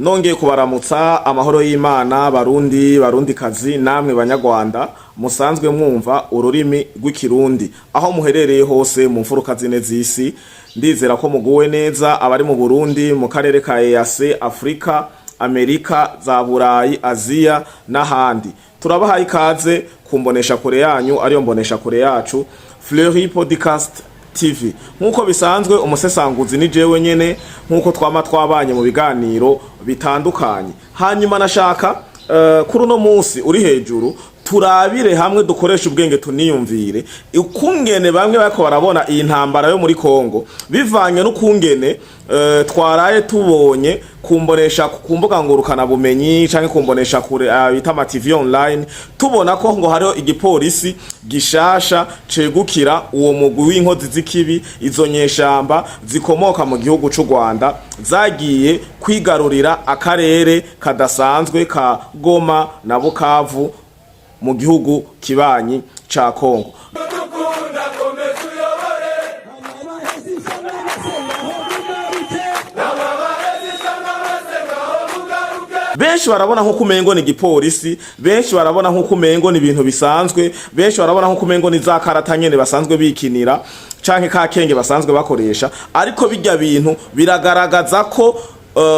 Nongeye kubaramutsa amahoro y'Imana barundi kazi namwe banyarwanda musanzwe mwumva ururimi rw'ikirundi aho muherereye hose mu mfuruka zine z'isi. Ndizera ko muguwe neza abari mu Burundi, mu karere ka EAC, Afrika, Amerika, za Burayi, Aziya n'ahandi. Turabahaye ikaze kumbonesha kure yanyu ariyo mbonesha kure yacu Fleury Podcast TV. Nkuko bisanzwe umusesanguzi ni jewe nyene, nkuko twama twabanye mu biganiro bitandukanye. Hanyuma nashaka kuri uno munsi uri hejuru turabire hamwe dukoresha ubwenge tuniyumvire ukungene bamwe bako barabona iyi ntambara yo muri Kongo bivanye n'ukungene twaraye tubonye kumbonesha kumbuga ngurukana bumenyi canke kumbonesha kure bita ama TV online, tubona ko ngo hariho igipolisi gishasha cegukira uwo mugwi w'inkozi z'ikibi, izo nyeshamba zikomoka mu gihugu c'u Rwanda zagiye kwigarurira akarere kadasanzwe ka Goma na Bukavu mu gihugu kibanyi ca Kongo. Benshi barabona nko kumengo ni gipolisi, benshi barabona nko kumengo ni ibintu bisanzwe, benshi barabona nko kumengo ni za karata nyene basanzwe bikinira canke ka Akenge basanzwe bakoresha, ariko bijya bintu biragaragaza ko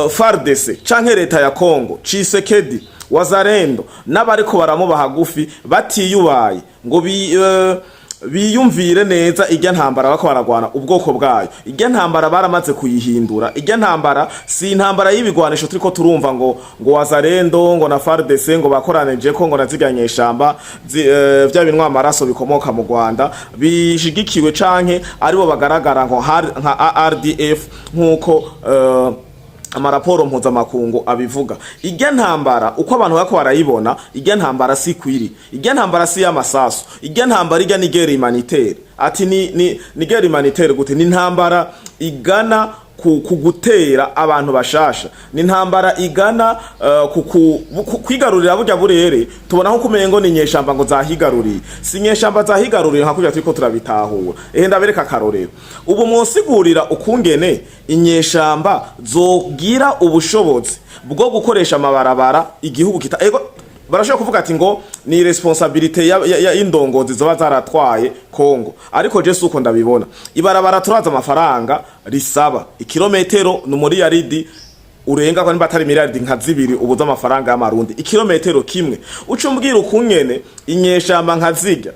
FARDC canke leta ya Kongo Tshisekedi Wazarendo n'abariko baramuba hagufi batiyubaye ngo biyumvire neza ijya ntambara bako baragwana ubwoko bwayo. Ijya ntambara baramaze kuyihindura. Ijya ntambara si intambara y'ibigwanisho turiko turumva ngo Wazarendo ngo na FARDC ngo bakoranije ko ngo naziganye Inyeshamba vya binwa amaraso bikomoka mu Rwanda bishigikiwe canke aribo bagaragara nka RDF nkuko amaraporo mpuzamakungu abivuga. Ijya ntambara uko abantu bako barayibona, ijya ntambara si kwiri, ijya ntambara si y'amasasu, ijya ntambara ijya ni guerre humanitaire. Ati ni guerre humanitaire gute? Ni ntambara igana kugutera abantu bashasha, ni ntambara igana kwigarurira burya burere. Tubona nko kumengo ni Inyeshamba ngo zahigaruriye, si Inyeshamba zahigaruriye nka kujya turiko turabitahura. Ndabereka karorero ubu mwosigurira ukungene Inyeshamba zogira ubushobozi bwo gukoresha amabarabara igihugu kita barashobora kuvuga ati ngo ni responsabilité y'indongozi zoba zaratwaye Kongo, ariko je suko ndabibona ibarabara turaza amafaranga risaba ikilometero numuri yaridi urenga ko nibatari miliyardi nka zibiri ubuza amafaranga y'amarundi ikilometero kimwe. Ucumbwira ukungene Inyeshamba nkazirya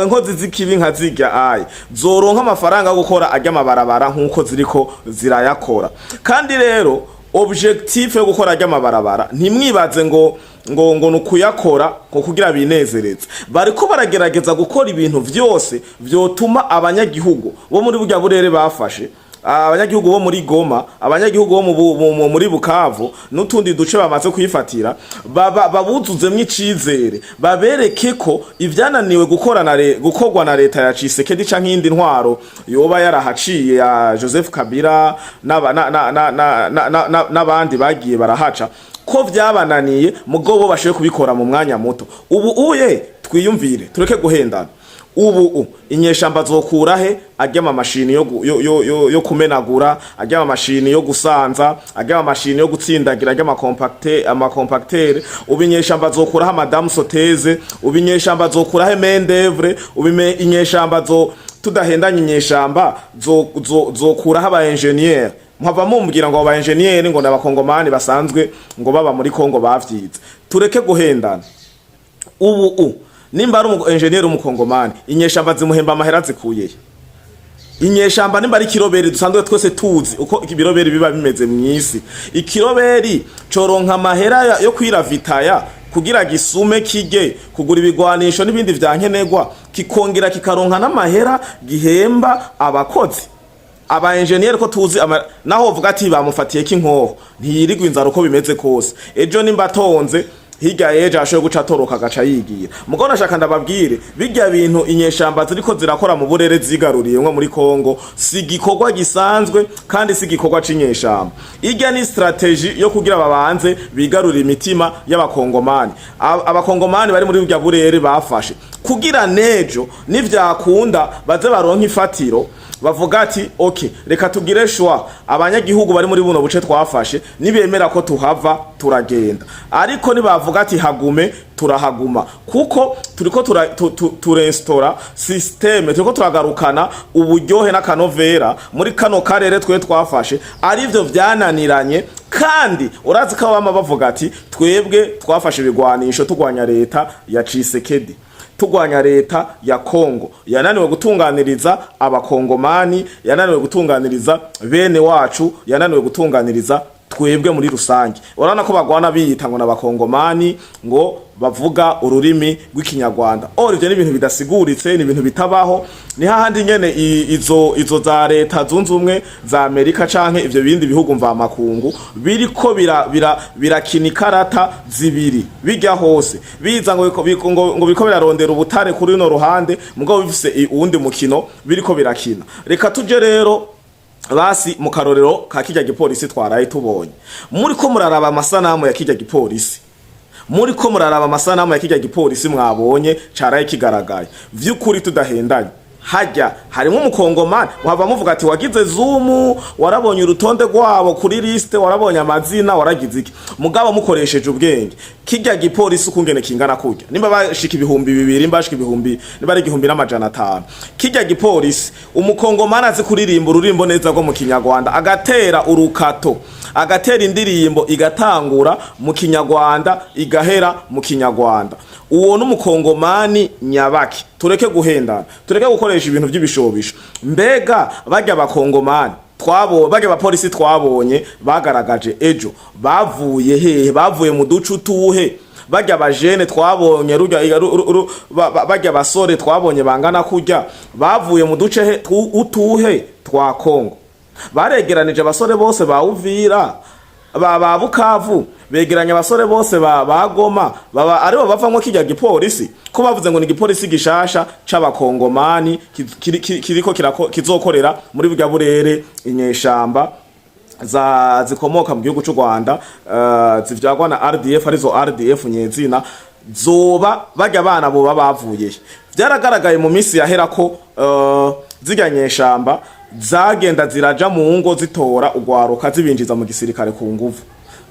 inkozi z'ikibi nkazirya ayi zoronka amafaranga yo gukora ajya amabarabara nkuko ziriko zirayakora. Kandi rero objectif yo gukora ajya amabarabara ntimwibaze ngo nukuyakora ko kugira binezereze, bariko baragerageza gukora ibintu vyose vyotuma abanyagihugu bo muri burya burere bafashe, abanyagihugu bo muri Goma, abanyagihugu bo muri Bukavu n'utundi duce bamaze kwifatira babuzuzemwe icizere, babereke ko ivyananiwe gukorwa na leta ya Tshisekedi canke indi ntwaro yoba yarahaciye ya Joseph Kabila n'abandi bagiye barahaca ko vyabananiye mugobo bashoye kubikora mu mwanya muto. Ubu twiyumvire tureke guhendana. Ubu Inyeshamba zokurahe ajya amamashini yo kumenagura, ajya amamashini yo gusanza, ajya amamashini yo gutsindagira, ajya amakompactere. Ubu Inyeshamba zokuraho Madame Soteze, ubu Inyeshamba zokurahe Mendevre, ubu Inyeshamba tudahendanye Inyeshamba zokuraho aba engineer. Mwava mumbwira ngo aba engineer ngo n'abakongomani basanzwe ngo baba muri Kongo bavyize. Tureke guhendana. Ubu nimba ari engineer umukongomani, Inyeshamba zimuhemba amahera zikuye. Inyeshamba nimba ari kiroberi dusanzwe twese tuzi uko ikibiroberi biba bimeze mwisi. Ikiroberi coronka amahera yo kwiravitaya kugira gisume kige kugura ibigwanisho n'ibindi vyankenegwa, kikongera kikaronka n'amahera gihemba abakozi. Aba engineer ko tuzi naho uvuga ati bamufatiye kinkoho ntiyirigwa inzara uko bimeze kose. Ejo nimba tonze higa yeje ashoye guca toroka gaca yigira. Mugo nashaka ndababwire bijya bintu Inyeshamba ziriko zirakora mu burere zigaruriye nko muri Kongo si gikorwa gisanzwe kandi si gikorwa c'Inyeshamba. Ijya ni strategy yo kugira babanze bigarurira imitima y'abakongomani. Abakongomani bari muri burya burere bafashe kugira nejo nivyakunda baze baronka ifatiro bavuga ati okay reka tugire shwa abanyagihugu bari muri buno buce twafashe nibemera ko tuhava turagenda, ariko nibavuga ati hagume turahaguma, kuko turiko turenstora systeme, turiko turagarukana uburyohe n'akanovera muri kano karere twe twafashe arivyo vyananiranye. Kandi urazi ko abama bavuga ati twebwe twafashe ibigwanisho tugwanya leta ya Tshisekedi, tugwanya leta ya Kongo, yananiwe gutunganiriza abakongomani, yananiwe gutunganiriza bene wacu, yananiwe gutunganiriza twebwe muri rusange. Urana ko bagwana biyita ngo n'abakongomani ngo bavuga ururimi rw'ikinyarwanda. Ivyo ni ibintu bidasiguritse, ni ibintu bitabaho. Ni hahandi nyene izo za leta zunze ubumwe za Amerika canke ivyo bindi bihugu mva makungu biriko birakina ikarata zibiri bijya hose, biza ngo biriko birarondera ubutare kuri no ruhande, mugabo bifise uwundi mukino biriko birakina. Reka tuje rero basi mu karorero ka kijya gipolisi twaraye tubonye. Muriko muraraba amasanamu ya kijya gipolisi, muriko muraraba amasanamu ya kijya gipolisi mwabonye caraye kigaragaye vy'ukuri tudahendanye. Hajya harimo umukongomani wava muvuga ati wagize zoom, warabonye urutonde rwabo kuri liste, warabonye amazina, waragize iki, mugabo mukoresheje ubwenge. Kijya gipolisi ukungene kingana kujya nimba bashika 2,000 mbashika 1,000 niba ari 1,500. Kijya gipolisi umukongomani azi kuririmba ururimbo neza rwo mu Kinyarwanda, agatera urukato, agatera indirimbo igatangura mu Kinyarwanda igahera mu Kinyarwanda. Uwo n'umukongomani nyabaki. Tureke guhendana, tureke gukoresha ibintu by'ibishobisho. Mbega bajya abakongomani bajya abapolisi twabonye bagaragaje ejo bavuye hehe? Bavuye mu ducu tuhe? Bajya abajene twabonye bajya abasore twabonye bangana kujya bavuye mu duce utuhe twa Kongo? Baregeranije abasore bose ba Uvira, ba Bukavu, begeranya abasore bose bagoma, baba aribo bavamwe kijya gipolisi, ko bavuze ngo ni gipolisi gishasha c'abakongomani kiriko kizokorera muri bwa burere Inyeshamba zikomoka mu gihugu cy'u Rwanda, zivyagwa na RDF, arizo RDF nyezina zoba bajya abana bo bavuye. Byaragaragaye mu minsi yahera ko zirya Inyeshamba zagenda ziraja mu ngo zitora ugwaruka zibinjiza mu gisirikare ku nguvu,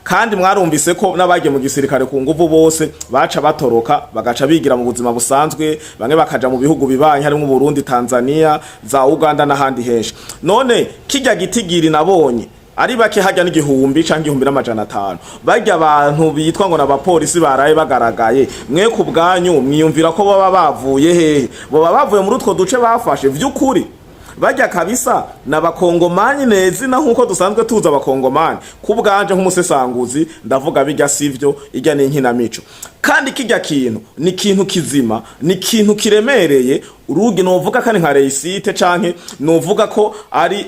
kandi mwarumvise ko n'abagiye mu gisirikare ku nguvu bose baca batoroka bagaca bigira mu buzima busanzwe, bamwe bakaja mu bihugu bibanye harimo Burundi, Tanzania, za Uganda n'ahandi henshi. None kijya gitigiri nabonye ari bake hajya n'igihumbi canke 1,500 bajya abantu bitwa ngo n'abapolisi baraye bagaragaye. Mwe ku bwanyu mwiyumvira ko baba bavuye hehe? Baba bavuye muri utwo duce bafashe vy'ukuri? Bajya kabisa n'abakongomani nezi na nkuko dusanzwe tuza abakongomani. Kubganje nk'umusesanguzi ndavuga bijya sivyo, ijya n'inkinamico. Kandi kijya kintu ni kintu kizima, ni kintu kiremereye. Urugi novuga kandi nka reisite canke novuga ko ari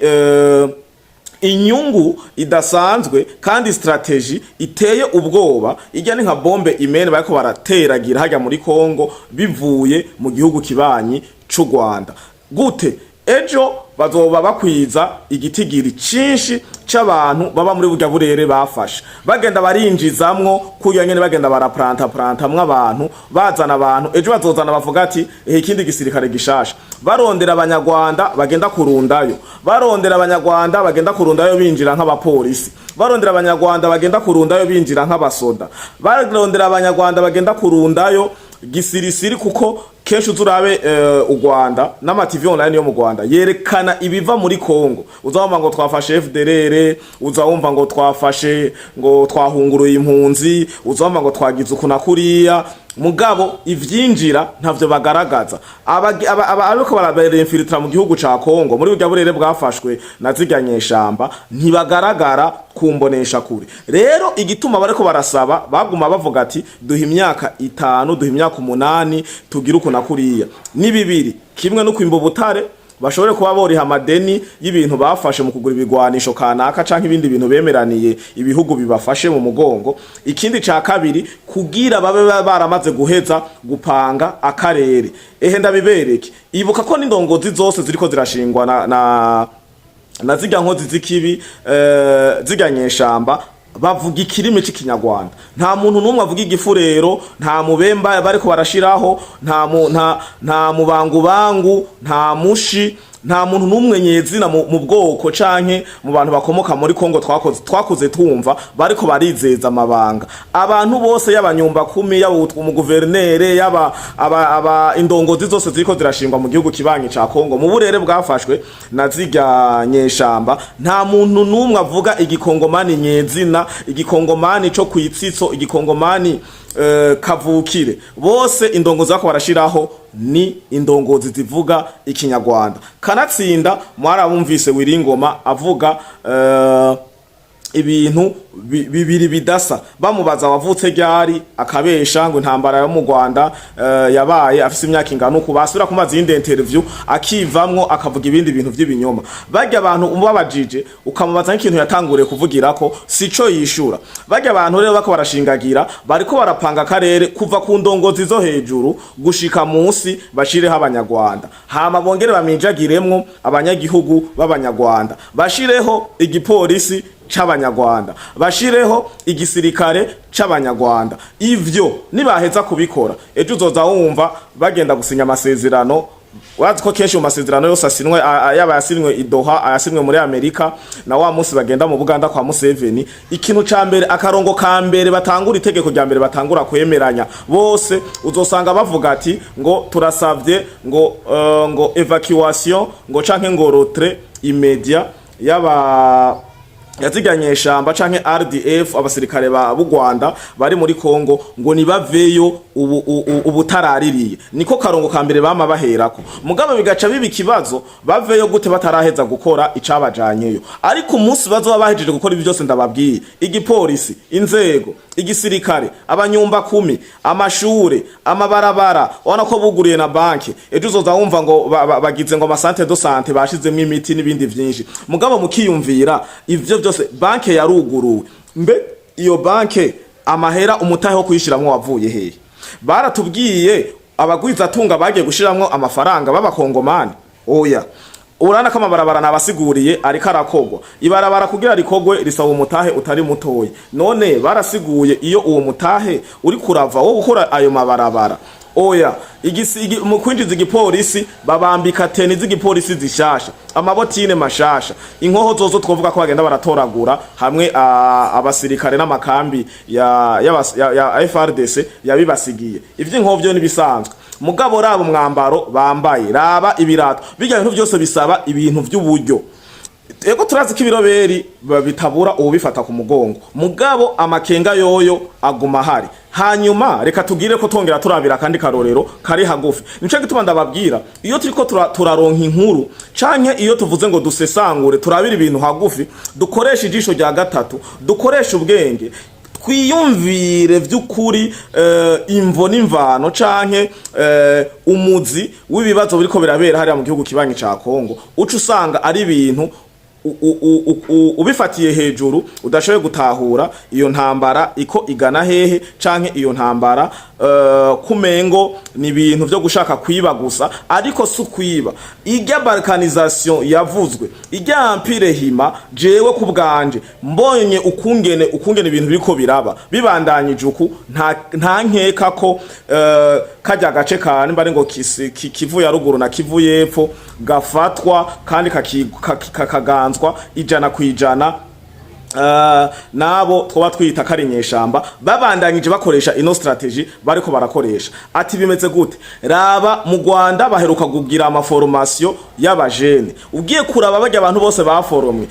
inyungu idasanzwe kandi strategy iteye ubwoba. Ijya ni nka bombe imene bariko barateragira hajya muri Kongo bivuye mu gihugu kibanyi c'u Rwanda. Gute ejo bazoba bakwiza igitigiri cinshi c'abantu baba muri burya burere bafashe, bagenda barinjizamwo kuyo nyene, bagenda barapranta mw'abantu, bazana abantu. Ejo bazozana bavuga ati ikindi gisirikare gishasha, barondera abanyarwanda bagenda kurundayo, barondera abanyarwanda bagenda kurundayo binjira nk'abapolisi, barondera abanyarwanda bagenda kurundayo binjira nk'abasoda, barondera abanyarwanda bagenda kurundayo gisirisiri. Kuko kenshi uzurabe u Rwanda n'ama TV online yo mu Rwanda yerekana ibiva muri Kongo. Uzabumva ngo twafashe FDLR, uzabumva ngo twafashe, ngo twahunguruye impunzi, uzabumva ngo twagize ukuna kuriya, mugabo ivyinjira ntavyo bagaragaza. Ariko barabere infiltra mu gihugu ca Kongo muri burya burere bwafashwe na zirya Inyeshamba ntibagaragara kumbonesha kure. Rero igituma bariko barasaba baguma bavuga ati duha imyaka 5, duha imyaka 8 tugira ukuna kuriya ni bibiri. Kimwe no kwimba ubutare bashobore kuba boriha amadeni y'ibintu bafashe mu kugura ibigwanisho kanaka canke ibindi bintu bemeraniye ibihugu bibafashe mu mugongo. Ikindi ca kabiri kugira babe baramaze guheza gupanga akarere. Ndabibereke, ibuka ko n'indongozi zose ziriko zirashingwa na zirya nkozi zikibi zirya Inyeshamba bavuga ikirimi cy'ikinyarwanda. Nta muntu numwe avuga igifurero, nta mubemba bariko barashiraho, nta mubangu, nta mushi, nta muntu n'umwe nyezina mu bwoko canke mu bantu bakomoka muri Kongo twakuze tumva bariko barizeza amabanga. Abantu bose y'abanyumba 10 yaba umuguvernere yaba indongozi zose ziriko zirashingwa mu gihugu kibanyi ca Kongo mu burere bwafashwe na zirya nyeshamba, nta muntu n'umwe avuga igikongomani nyezina, igikongomani co kwitsitso, igikongomani kavukire. Bose indongozi bako barashiraho ni indongozi zivuga ikinyarwanda. Kanatsinda mwarabumvise Wiringoma avuga ibintu bibiri bidasa, bamubaza wavutse ryari akabesha ngo intambara yo mu Rwanda yabaye afise imyaka ingana uko, basubira kumaza iyindi interview akivamwo akavuga ibindi bintu by'ibinyoma. Barya abantu umubabajije ukamubaza nk'ikintu yatanguriye kuvugirako sico yishura. Barya abantu rero bako barashingagira bariko barapanga akarere kuva ku ndongozi zo hejuru gushika munsi bashireho abanyarwanda, hama bongere baminjagiremwo abanyagihugu b'abanyarwanda, bashireho igipolisi c'abanyarwanda, bashireho igisirikare c'abanyarwanda. Ivyo nibaheza kubikora ejo uzoza wumva bagenda gusinya amasezerano. Wazi ko kenshi mu masezerano yose asinwe yaba yasinwe i Doha, ayasinwe muri Amerika, na wa munsi bagenda mu Buganda kwa Museveni, ikintu ca mbere akarongo ka mbere batangura itegeko rya mbere batangura kwemeranya bose, uzosanga bavuga ati ngo turasavye ngo evacuation ngo canke ngo retrait immédiat yaba Inyeshamba canke RDF, abasirikare ba Rwanda bari muri Kongo ngo nibaveyo ubutaraririye. Niko karongo ka mbere bama baherako, mugabo bigaca biba ikibazo baveyo gute bataraheza gukora icabajanyeyo. Ariko umunsi bazo bahejeje gukora ibi byose ndababwiye, igipolisi, inzego, igisirikare, abanyumba 10, amashure, amabarabara, wana ko buguriye na banki, ejo uzoza wumva ngo bagize ngo masante do sante bashizemo imiti n'ibindi vyinshi. Mugabo mukiyumvira ivyo byose banki yaruguruwe, mbe iyo banki amahera umutahe wo kuyishiramwo wavuye hehe? Baratubwiye abagwiza tunga bagiye gushiramwo amafaranga b'abakongomani. Oya, urana kama barabara nabasiguriye ariko arakogwa, ibarabara kugira rikogwe risaba umutahe utari mutoye. None barasiguye iyo uwo mutahe uri kurava wo gukora ayo mabarabara. Oya, mu kwinjiza igipolisi babambika teni z'igipolisi zishasha, amabotine mashasha, inkoho zozo twovuga ko bagenda baratoragura hamwe abasirikare n'amakambi ya FRDC yabibasigiye. Ivyo inkoho byo nibisanzwe, mugabo raba umwambaro bambaye, raba ibirato, bijya bintu byose bisaba ibintu by'uburyo. Ego turazi ko ibiroberi bitabura ubifata ku mugongo, mugabo amakenga yoyo aguma hari. Hanyuma reka tugire ko tongera turabira kandi karorero kari hagufi. Nico gituma ndababwira iyo turiko turaronka inkuru canke iyo tuvuze ngo dusesangure turabira ibintu hagufi, dukoresha ijisho rya gatatu, dukoresha ubwenge, twiyumvire vy'ukuri imvo n'imvano canke umuzi w'ibibazo biriko birabera hariya mu gihugu kibanyi ca Kongo. Uca usanga ari ibintu ubifatiye hejuru udashoboye gutahura iyo ntambara iko igana hehe, canke iyo ntambara kumengo ni ibintu byo gushaka kwiba gusa, ariko su kwiba. Irya Balkanisation yavuzwe, irya empire hima, jewe kubganje mbonye ukungene ibintu biriko biraba bibandanyije uku, nta nkeka ko kajya gace kane mbare ngo Kivu ya ruguru na Kivu y'epfo gafatwa kandi kakaganzwa 100%. Nabo twoba twita kari Inyeshamba babandanyije bakoresha ino strategy bariko barakoresha. Ati bimeze gute? Raba mu Rwanda baheruka kugira amaformation y'abajene, ugiye kuraba bajya abantu bose baforomwe,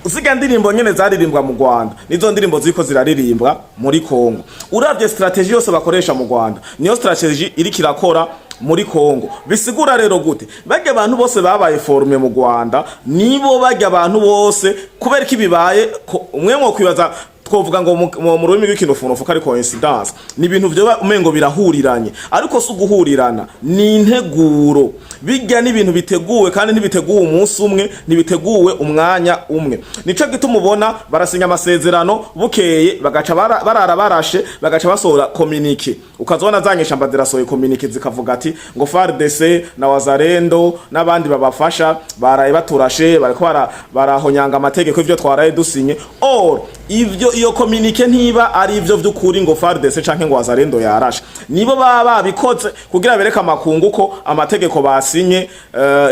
ziga ndirimbo nyene zaririmbwa mu Rwanda nizo ndirimbo ziko ziraririmbwa muri Kongo. Uravye strategy yose bakoresha mu Rwanda niyo strategy iri kirakora muri Kongo. Bisigura rero gute? Bajya abantu bose babaye forume mu Rwanda nibo bajya abantu bose kubera ko bibaye umwe mwo kwibaza twovuga ngo mu rurimi rw'ikinofunofu kari coincidence, ni ibintu byo umengo birahuriranye, ariko su guhurirana ni integuro. Bijya ni ibintu biteguwe kandi ntibiteguwe umunsi umwe, ntibiteguwe umwanya umwe. Nico gituma ubona barasinya amasezerano bukeye bagaca barashe bagaca basohora communique, ukazona za Inyeshamba zirasohoye communique zikavuga ati ngo FARDC na Wazalendo n'abandi babafasha baraye baturashe bariko barahonyanga amategeko ivyo twaraye dusinye. Or ivyo iyo communique ntiba ari ivyo vy'ukuri ngo FARDC canke ngo Wazalendo yarashe, nibo baba babikoze kugira bereka amakungu ko amategeko basinye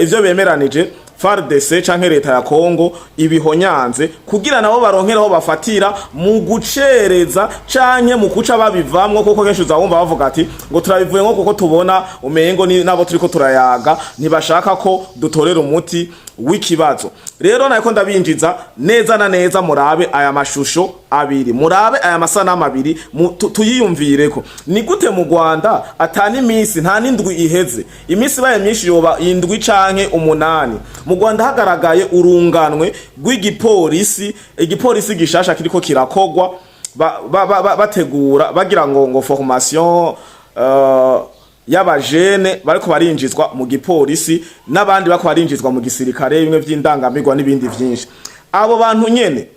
ivyo bemeranije FARDC canke leta ya Kongo ibihonyanze kugira nabo baronkeraho bafatira mu gucereza canke mu kuca babivamwo, kuko kenshi uzabumva bavuga ati ngo turabivuye nko kuko tubona umengo ni nabo turiko turayaga ntibashaka ko dutorera umuti w'ikibazo. Rero nako ndabinjiza neza na neza murabe aya mashusho abiri, murabe aya masanamu abiri tuyiyumvireko. Ni gute mu Rwanda atani imisi nta n'indwi iheze, imisi baye myinshi yoba indwi canke umunani, mu Rwanda hagaragaye urunganwe rw'igipolisi, igipolisi gishasha kiriko kirakogwa bategura bagira ngo formation y'abajene bariko barinjizwa mu gipolisi n'abandi bako barinjizwa mu gisirikare bimwe vy'indangamirwa n'ibindi vyinshi. Abo bantu nyene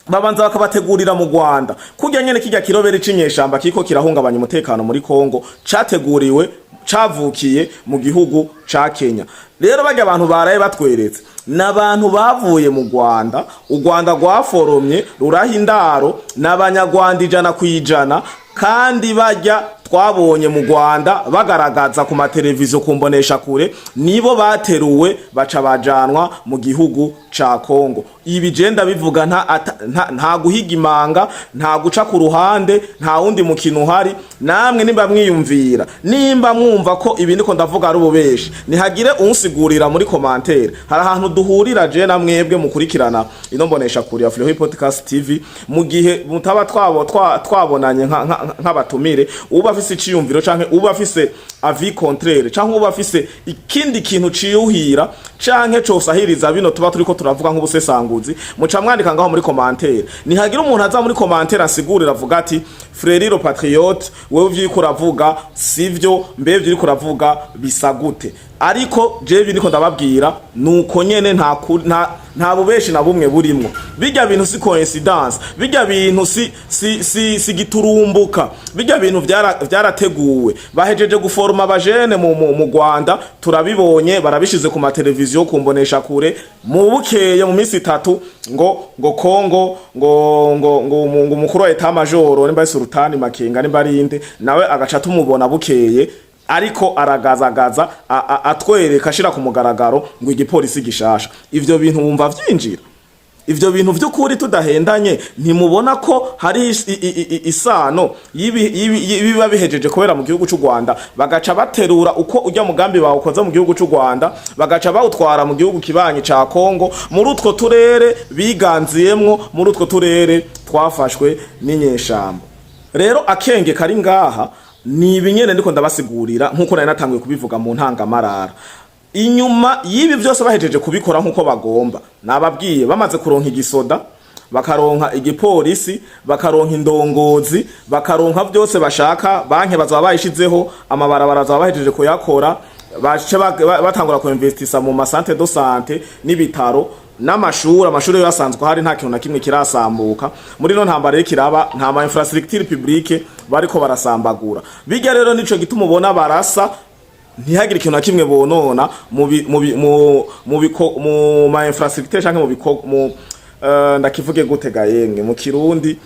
babanza bakabategurira mu Rwanda kujya nyene kijya kirobere c'inyeshamba kiko kirahungabanya umutekano muri Kongo, categuriwe cavukiye mu gihugu ca Kenya. Rero bajya abantu baraye batweretse n'abantu bavuye mu Rwanda, u Rwanda rwaforomye rurahindaro n'abanyarwanda 100% kandi bajya twabonye mu Rwanda bagaragaza ku mateleviziyo kumbonesha kure nibo bateruwe baca bajanwa mu gihugu ca Kongo. Ibi jenda bivuga nta guhiga imanga, nta guca ku ruhande, nta wundi mukino uhari. Namwe nimba mwiyumvira, nimba mwumva ko ibi ndiko ndavuga ari ububeshi, nihagire unsigurira muri commentaire. Hari ahantu duhurira je na mwebwe mukurikirana ino mbonesha kure ya Free Podcast TV mu gihe mutaba twabonanye nk'abatumire, uba afise iciyumviro canke uba afise avis contraire canke uba afise ikindi kintu ciyuhira canke cosahiriza bino tuba turiko turavuga nk'ubusesanguzi, muca mwandika ngaho muri commentaire. Nihagira umuntu aza muri commentaire asigurira avuga ati Frériro Patriote wewe vyiko uravuga sivyo, mbe vyiko uravuga bisagute. Ariko jewe niko ndababwira nuko nyene nta bubeshi na bumwe burimwo. Bijya bintu si coincidence, bijya bintu si giturumbuka, bijya bintu vyarateguwe. Bahejeje guforma abajene mu Rwanda, turabibonye barabishize ku mateleviziyo kumbonesha kure mu bukeye mu minsi 3 ngo Kongo ngo umukuru wa etat major nimba Sultani Makenga nimba arinde nawe agaca tumubona bukeye, ariko aragazagaza atwereka ashira ku mugaragaro ngo igipolisi gishasha. Ivyo bintu wumva vyinjira, ivyo bintu vy'ukuri tudahendanye ntimubona ko hari isano yibiba bihejeje kubera mu gihugu cy'u Rwanda, bagaca baterura uko ujya mugambi bawukoza mu gihugu cy'u Rwanda bagaca bawutwara mu gihugu kibanyi ca Kongo, muri utwo turere biganziyemwo, muri utwo turere twafashwe n'inyeshamba. Rero Akenge kari ngaha ni ibinyene ndiko ndabasigurira nkuko nari natangiye kubivuga mu ntangamarara. Inyuma yibi byose bahejeje kubikora nkuko bagomba, nababwiye bamaze kuronka igisoda, bakaronka igipolisi, bakaronka indongozi, bakaronka byose bashaka, banke bazaba bayishizeho, amabarabara bazaba bahejeje kuyakora, bace batangura ku investisa mu masante do sante n'ibitaro n'amashuri yasanzwe hari nta kintu na kimwe kirasambuka. Muri no ntambara kiraba nta ma infrastructure publique bariko barasambagura. Bijya rero nico gituma ubona barasa ntihagire ikintu na kimwe bonona mu ma infrastructure canke mu ndakivuge gutega yenge mu Kirundi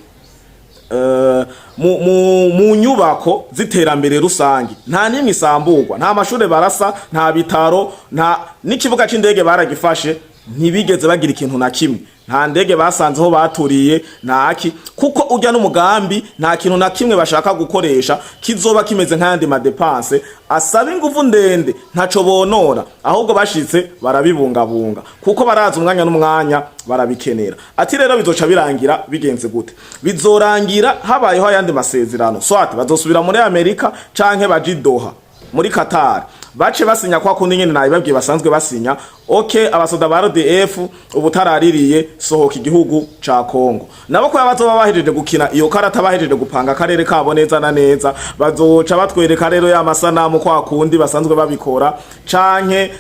mu nyubako ziterambere rusangi nta nimwe isamburwa, nta mashure barasa, nta bitaro, nta n'ikibuga c'indege baragifashe, ntibigeze bagira ikintu na kimwe. Nta ndege basanzeho baturiye ntaki, kuko ujya n'umugambi nta kintu na kimwe bashaka gukoresha kizoba kimeze nk'ayandi madepense asaba ingufu ndende, ntaco bonora, ahubwo bashitse barabibungabunga kuko baraza umwanya n'umwanya barabikenera. Ati rero bizoca birangira bigenze gute? Bizorangira habayeho ayandi masezerano, swat bazosubira muri Amerika canke baji Doha muri Qatar, bace basinya kwa kundi nyene nayi babwiye basanzwe basinya. Okay, abasoda ba RDF ubutaraririye sohoka igihugu ca Kongo, nabo ko bazoba bahejeje gukina iyo karata, bahejeje gupanga karere kabo neza na neza, bazoca batwereka rero ya masanamu kwa kundi basanzwe babikora canke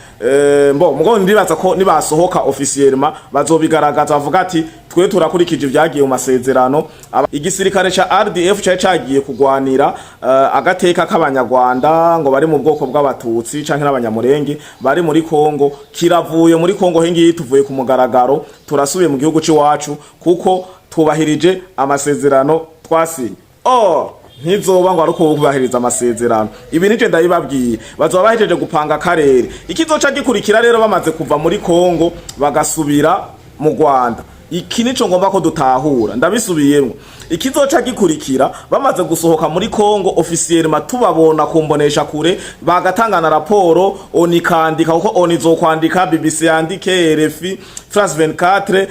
mugo ndibaza ko nibasohoka officiellement bazobigaragaza bavuga ati twe turakurikije ivyagiye mu masezerano. Igisirikare ca RDF cagiye kugwanira agateka k'abanyarwanda ngo bari mu bwoko bw'abatutsi canke n'abanyamurenge bari muri Kongo, kiravuye muri Kongo hengi tuvuye ku mugaragaro, turasubiye mu gihugu c'iwacu kuko tubahirije amasezerano twasinye. Ntizoba ngo aruko kubahiriza amasezerano. Ibi nije ndabibabwiye. Bazoba bahejeje gupanga akarere. Ikizoca gikurikira rero bamaze kuva muri Kongo bagasubira mu Rwanda. Iki nico ngomba ko dutahura ndabisubiyemo. Ikizoca gikurikira bamaze gusohoka muri Kongo officiellement tubabona kumbonesha kure bagatangana raporo onikandika kuko onizokwandika BBC yandike RFI France 24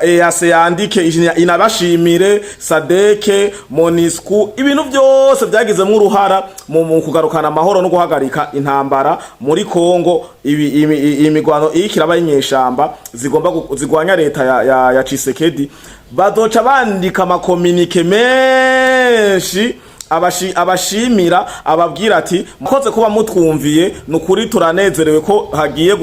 EAC yandike inabashimire Sadeke Monisco ibintu byose byagizemo uruhara mu kugarukana amahoro no guhagarika intambara muri Kongo. Imigwano ikiraba Inyeshamba zigomba zigwanya leta ya Tshisekedi bazoca bandika amakomunike menshi abashimira ababwira ati mukoze kuba mutwumviye nukuri turanezerewe ko hagiye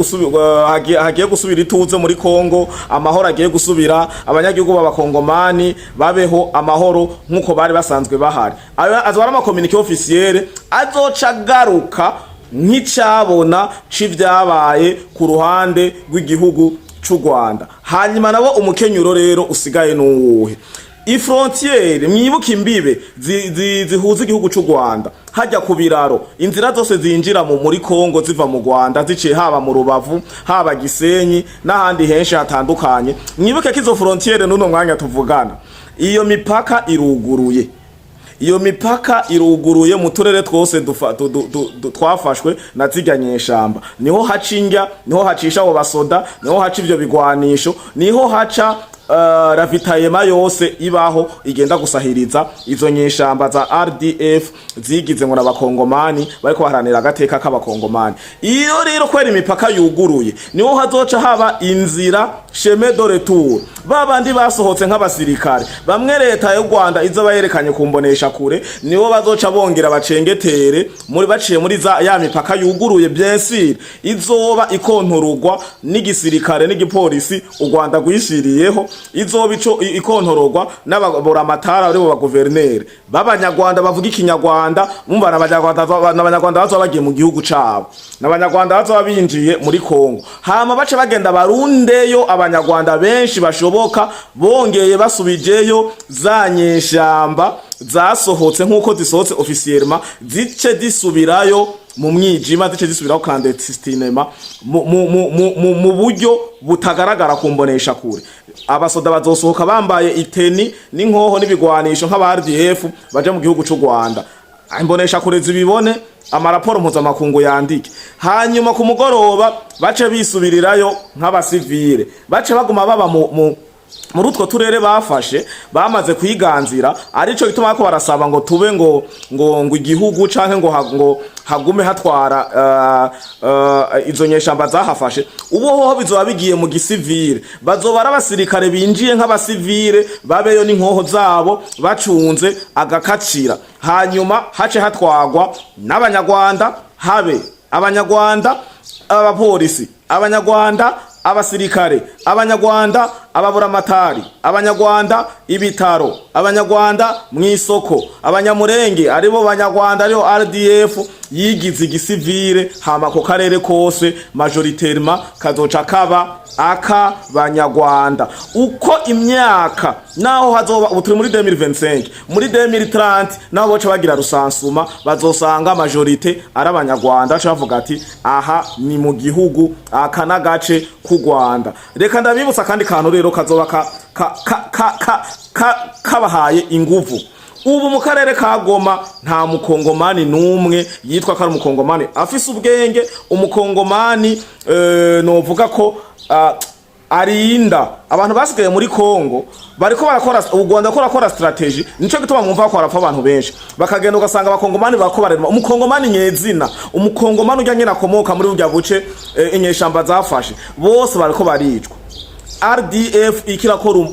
gusubira ituze muri Kongo, amahoro agiye gusubira, abanyagihugu b'abakongomani babeho amahoro nkuko bari basanzwe bahari. Azwara amakomunike officiel azoca garuka nk'icabona c'ivyabaye ku ruhande rw'igihugu c'u Rwanda. Hanyuma nabo umukenyuro rero usigaye n'uwuhe? Ifrontiere mwibuka imbibe zihuza igihugu c'u Rwanda hajya ku biraro, inzira zose zinjira muri Kongo ziva mu Rwanda ziciye haba mu Rubavu haba Gisenyi n'ahandi henshi hatandukanye. Mwibuke ko izo frontiere n'uno mwanya tuvugana iyo mipaka iruguruye. Iyo mipaka iruguruye mu turere twose twafashwe na Inyeshamba. Niho hacinga, niho hacisha abo basoda, niho haca ivyo bigwanisho, niho haca ravitayema yose ibaho igenda gusahiriza izo nyeshamba za RDF zigize ngo n'abakongomani bariko baharanira agateka k'abakongomani. Iyo rero kwera imipaka yuguruye niho hazoca haba inzira chemin de retour. Babandi basohotse nk'abasirikare bamwe leta y'u Rwanda izo bayerekanye kumbonesha kure nibo bazoca bongera bacengetere muri baciye muri ya mipaka yuguruye. Bien sûr izoba ikontorugwa n'igisirikare n'igipolisi u Rwanda gwishiriyeho, izoba ikontorogwa n'ababora amatara ari bo baguverineri b'abanyarwanda bavuga ikinyarwanda. Mumva n'abanyarwanda bazo bagiye mu gihugu cabo, n'abanyarwanda bazo binjiye muri Kongo, hama bace bagenda barundeyo abanyarwanda benshi bashoboka bongeye basubijeyo za nyeshamba zasohotse nkuko zisohotse officiellement zice disubirayo mu mwijima, zice disubiraho clandestinement mu buryo butagaragara kumbonesha kure. Abasoda bazosohoka bambaye iteni n'inkoho n'ibigwanisho nk'aba RDF baje mu gihugu c'u Rwanda. Imbonesha kure zibibone, amaraporo mpuzamakungu yandike, hanyuma ku mugoroba bace bisubirirayo nk'abasivile, bace baguma baba muri utwo turere bafashe bamaze kwiganzira. Arico gituma ko barasaba ngo tube ngo igihugu canke ngo hagume hatwara izo nyeshamba zahafashe. Ubu ho bizoba bigiye mu gisivile, bazoba abasirikare binjiye nk'abasivile babeyo n'inkoho zabo bacunze agakacira, hanyuma hace hatwagwa n'abanyarwanda, habe abanyarwanda, abapolisi, abanyarwanda, abasirikare, abanyarwanda, ababuramatari, abanyarwanda, ibitaro, abanyarwanda mwisoko, abanyamurenge aribo banyarwanda ariho RDF yigize igisivile. Hama ko karere kose majoritairement kazoca kaba aka banyarwanda. Uko imyaka naho hazoba ubu turi muri 2025, muri 2030 naho boca bagira rusansuma bazosanga majorite ari abanyarwanda. Bavuga ati aha ni mu gihugu aka nagace ku Rwanda. Reka ndabibutsa kandi kantu rero kazoba kabahaye inguvu. Ubu mu karere ka Goma nta mukongomani numwe yitwa ko ari umukongomani afise ubwenge, umukongomani novuga ko arinda abantu basigaye muri Kongo bariko barakora u Rwanda ko rakora strategy. Nico gituma mwumva ko arapfa abantu benshi bakagenda ugasanga abakongomani bako barema umukongomani nyezina, umukongomani ujya nyina komoka muri burya buce inyeshamba zafashe bose bariko baricwa. RDF ikirakora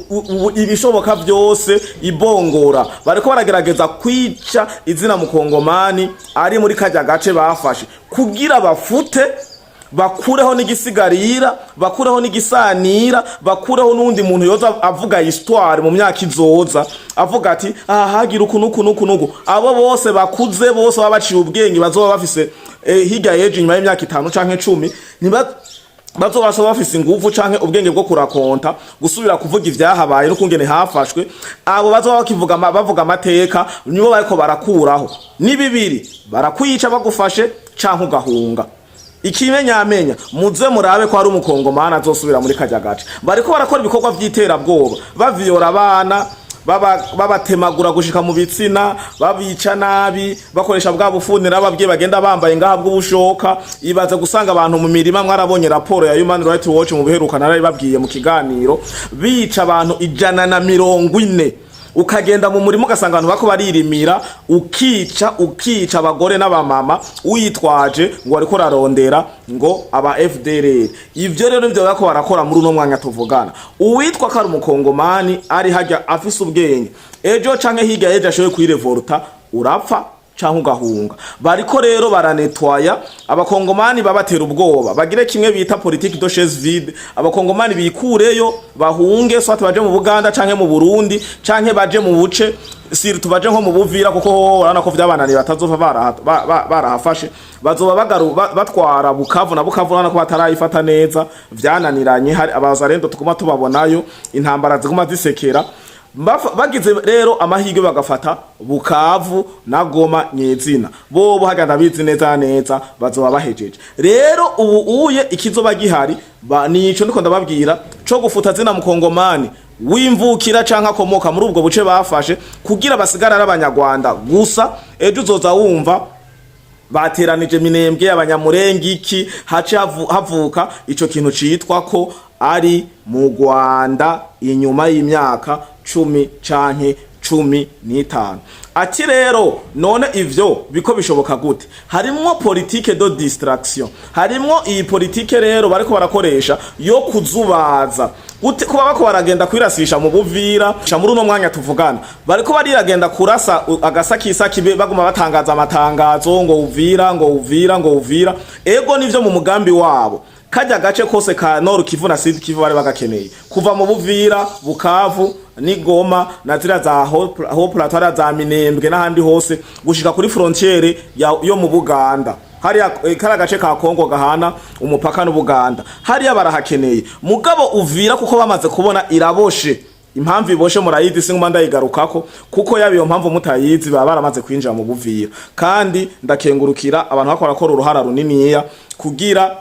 ibishoboka byose ibongora, bariko baragerageza kwica izina mukongomani ari muri kajya gace bafashe kugira bafute bakureho n'igisigarira, bakureho n'igisanira, bakureho n'undi muntu yoza avuga histoire mu myaka izoza avuga ati hagira ukunuku. Abo bose bakuze bose babaciye ubwenge bazoba bafise hirya yeje nyuma y'imyaka 5 canke 10 bazoba bafise ingufu canke ubwenge bwo kurakonta gusubira kuvuga ivyahabaye no kungene hafashwe abo bazoba bakivuga bavuga amateka nibo bariko barakuraho ni bibiri barakwica bagufashe canke ugahunga ikimenyamenya muze murabe ko hari umukongomana azosubira muri kajya gace bariko barakora ibikorwa vy'iterabwoba baviyora abana babatemagura gushika mu bitsina babica nabi bakoresha bwa bufunira ababwiye bagenda bambaye ngaha bw'ubushoka ibaza gusanga abantu mu mirima mwarabonye raporo ya Human Rights Watch mu biherukana nari babwiye mu kiganiro bica abantu 140 ukagenda mu murimo ugasanga abantu bako baririmira ukica abagore n'abamama uyitwaje ngo ariko rarondera ngo aba FDLR ivyo rero nivyo bako barakora muri uno mwanya tuvugana uwitwa kari umukongomani ari hajya afise ubwenge ejo canke higa yeje ashoye kwirevolta urapfa canke ugahunga bariko rero baranetwaya abakongomani babatera ubwoba bagire kimwe bita politique de chaise vide abakongomani bikureyo bahunge soit baje mu Buganda canke mu Burundi canke baje mu buce siri tubaje nko mu Buvira kuko urana ko vyabananiye batazova barahafashe bazoba batwara Bukavu na Bukavu urana ko batarayifata neza vyananiranye hari abazarendo tukuma tubabonayo intambara ziguma zisekera bagize rero amahirwe bagafata Bukavu na Goma nyezina bobo haganda bizi neza bazoba bahejeje rero ubu uye ikizoba gihari nico ndiko ndababwira co gufuta zina mukongomani wimvukira canka akomoka muri ubwo buce bafashe kugira basigara n'abanyarwanda gusa ejo uzoza wumva bateranije minembwe abanyamurenge iki hace havuka ico kintu citwa ko ari mu Rwanda inyuma y'imyaka 10 canke 15 ati rero none ivyo biko bishoboka gute harimwo politique de distraction harimwo iyi politique rero bariko barakoresha yo kuzubaza gute kuba bako baragenda kwirasisha mu Buvira muri uno mwanya tuvugana bariko bariragenda kurasa agasakisa kibe baguma batangaza amatangazo ngo Uvira ego nivyo mu mugambi wabo kajya gace kose ka Nord Kivu na Sud Kivu bari bagakeneye kuva mu Buvira Bukavu ni Goma na zira za ho plateau za Minembwe n'ahandi hose gushika kuri frontiere yo mu Buganda hari kara gace ka Kongo gahana umupaka n'Ubuganda hari barahakeneye mugabo Uvira kuko bamaze kubona iraboshe impamvu iboshe murayidi singuma ndayigarukako kuko yabiyo mpamvu mutayizi baba baramaze kwinjira mu Buvira kandi ndakengurukira abantu bakora ko uruhara runiniya kugira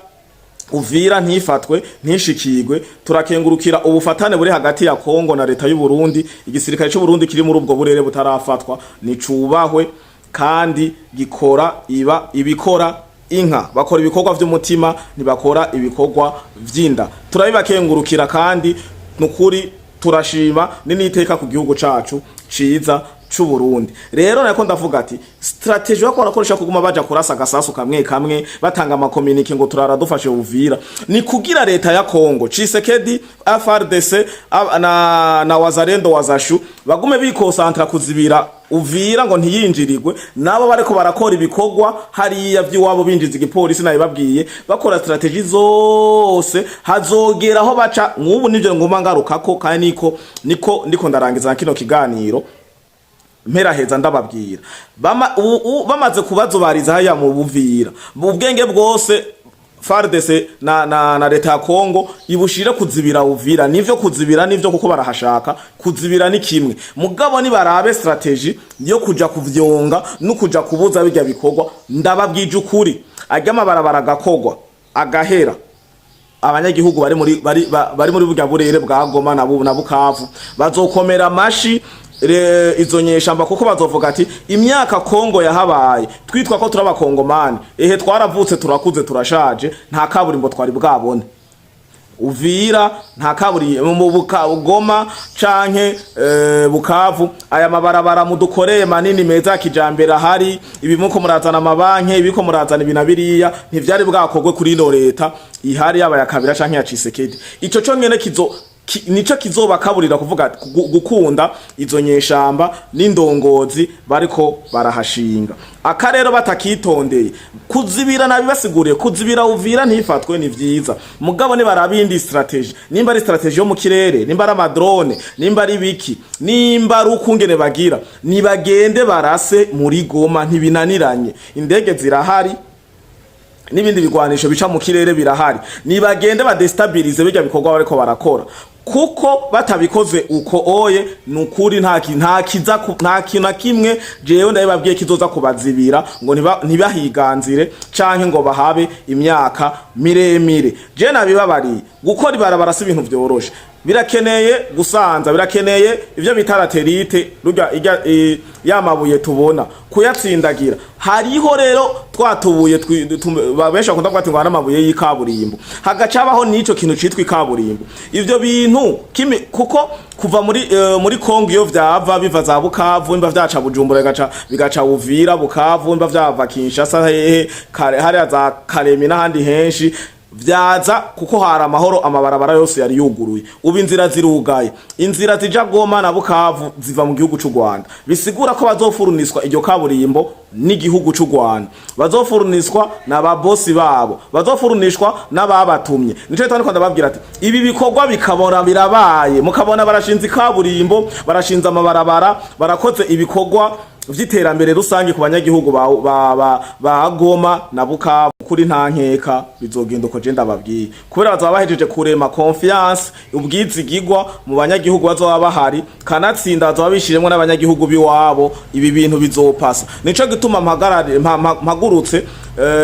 Uvira ntifatwe ntishikigwe turakengurukira ubufatane buri hagati ya Kongo na leta y'u Burundi igisirikare cy'u Burundi kiri muri ubwo burere butarafatwa ni cubahwe kandi gikora ibikora inka bakora ibikorwa vy'umutima ntibakora ibikorwa vy'inda turabibakengurukira kandi nukuri turashima n'iteka ku gihugu cacu ciza c'u Burundi rero nako ndavuga ati strategy yo korakoresha kuguma baja kurasa gasasu kamwe batanga amakomunike ngo turaradufashe Uvira ni kugira leta ya Kongo Tshisekedi FRDC na wazarendo wazashu bagume bikosantra kuzibira Uvira ngo ntiyinjirigwe nabo bareko barakora ibikorwa hariya vy'iwabo binjiza igipolisi nayo babwiye bakora strategy zose hazogeraho baca nk'ubu nivyo ngoma ngarukako kandi niko ndiko ndarangiza kino kiganiro mpera heza ndababwira bamaze kubazobariza haya mu Buvira ubwenge bwose FARDC na leta ya Kongo ibushire kuzibira Uvira nivyo kuzibira nivyo kuko barahashaka kuzibira ni kimwe mugabo ni barabe strategy yo kuja kuvyonga no kuja kubuza bijya bikorwa ndababwije ukuri ajyama barabara gakogwa agahera abanyagihugu bari muri bujya burere bwa Goma na Bukavu bazokomera mashi izo Inyeshamba kuko bazovuga ati imyaka Kongo yahabaye twitwa ko turabakongomani twaravutse turakuze turashaje nta kaburimbo twari bwabone Uvira nta kaburi mu Goma canke Bukavu aya mabarabara mudukoreye manini meza kijambera hari ibimuko murazana amabanke ibiko murazana ibinabiriya ntivyari bwakogwe kuri no leta ihari yaba yakabira canke ya Tshisekedi ico cyo nyene nico kizoba kaburira kuvuga gukunda izo Nyeshamba n'indongozi bariko barahashinga akarero batakitondeye kuzibira nabibasiguriye kuzibira Uvira ntifatwe ni vyiza mugabo ni barabindi strategy nimba ari strategy yo mu kirere nimba ari amadrone nimba ari biki nimba ari ukungene bagira ni bagende barase muri Goma ntibinaniranye indege zirahari n'ibindi bigwanisho bica mu kirere birahari, nibagende badestabilize bijya bikorwa bariko barakora, kuko batabikoze uko oye nukuri nta kintu na kimwe jewe ndababwiye kizoza kubazibira ngo ntibahiganzire canke ngo bahabe imyaka miremire. Je nabibabariye gukora ibarabara si ibintu vyoroshe, birakeneye gusanza, birakeneye ivyo bitaraterite rujya yamabuye tubona kuyatsindagira. Hariho rero twatubuye babesha kunda kwati ngo n'amabuye y'ikaburimbo, hagacabaho nico kintu citwa ikaburimbo. Ivyo bintu kuko kuva muri Kongo iyo vyava biva za Bukavu imba vyaca Bujumbura bigaca Uvira Bukavu imba vyava Kinshasa hehe hari za Karemi n'ahandi henshi vyaza kuko hari amahoro, amabarabara yose yari yuguruye, ubu inzira zirugaye, inzira zija Goma na Bukavu ziva mu gihugu c'u Rwanda, bisigura ko bazofuruniswa iryo kaburimbo n'igihugu c'u Rwanda, bazofuruniswa n'ababosi babo, bazofurunishwa n'ababatumye. Nico twandiko ndababwira ati ibi bikorwa bikabora birabaye, mukabona barashinze kaburimbo, barashinze amabarabara, barakoze ibikorwa vy'iterambere rusange ku banyagihugu ba Goma na Bukavu, kuri nta nkeka bizogenda uko je ndababwiye, kubera bazaba bahejeje kurema confiance, ubwizigirwa mu banyagihugu bazoba bahari, kanatsinda bazoba bishiremwe n'abanyagihugu biwabo, ibi bintu bizopasa. Nico gituma mpagurutse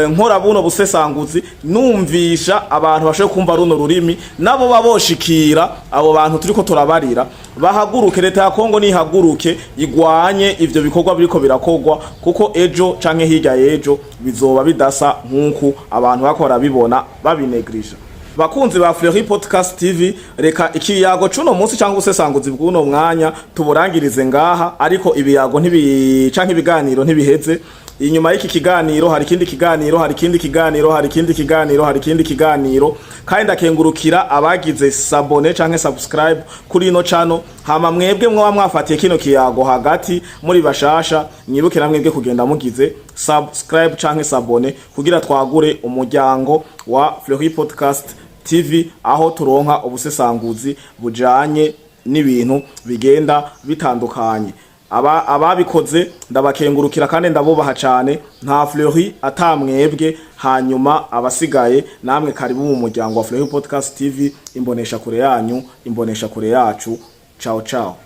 nkora buno busesanguzi numvisha abantu bashoye kumva runo rurimi, nabo baboshikira abo bantu turiko turabarira, bahaguruke, leta ya Kongo nihaguruke igwanye ivyo bikorwa biriko birakogwa, kuko ejo canke hirya yejo bizoba bidasa nkuko abantu bakora bibona babinegrisha. Bakunzi ba Fleury Podcast TV, reka ikiyago cuno munsi cyangwa usesanguzi bw'uno mwanya tuburangirize ngaha, ariko ibiyago canke ibiganiro ntibiheze. Inyuma y'iki kiganiro hari ikindi kiganiro, hari ikindi kiganiro, hari ikindi kiganiro, hari ikindi kiganiro, kandi ndakengurukira abagize sabone canke subscribe kuri ino channel. Hama mwebwe mwa mwafatiye kino kiyago hagati muri bashasha, nyibuke namwebwe kugenda mugize subscribe canke sabone kugira twagure umuryango wa Fleury Podcast TV, aho turonka ubusesanguzi bujanye n'ibintu bigenda bitandukanye. Ababikoze ndabakengurukira kandi ndabubaha cyane, nta Fleury atamwebwe. Hanyuma abasigaye namwe karibu mu muryango wa Fleury Podcast TV, imbonesha kure yanyu, imbonesha kure yacu. Ciao ciao.